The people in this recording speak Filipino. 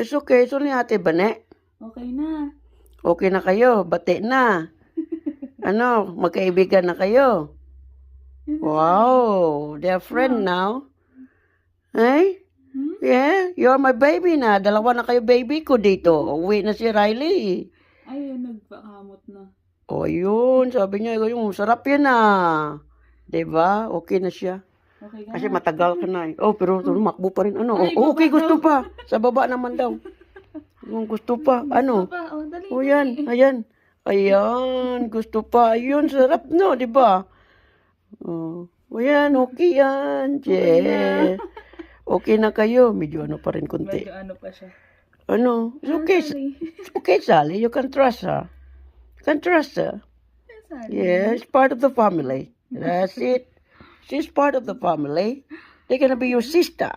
It's okay. Ito ni Ate Bane. Okay na. Okay na kayo. Bati na. Ano, magkaibigan na kayo. Wow. They're friend now. Hey? Yeah, you're my baby na. Dalawa na kayo baby ko dito. Uwi na si Riley. Ayun, nagpakamot na. O, yun. Sabi niya, yung sarap yan Diba? Okay na siya. Okay ka Kasi na. matagal ka na eh. Oh, pero tumakbo pa rin. Ano? Okay, gusto pa. Sa baba naman daw. Kung gusto pa. Ano? Pa, dali. O, yan. Ayan. Ayan. Gusto pa. Ayun, sarap no, di ba? O yan. Okay yan. Yeah. Okay na kayo. Medyo ano pa rin kunti. Medyo ano pa siya. Ano? It's okay. It's okay, Sally. You can trust her. You can trust her. Yeah, it's part of the family. That's it. She's part of the family. They're gonna be your sister.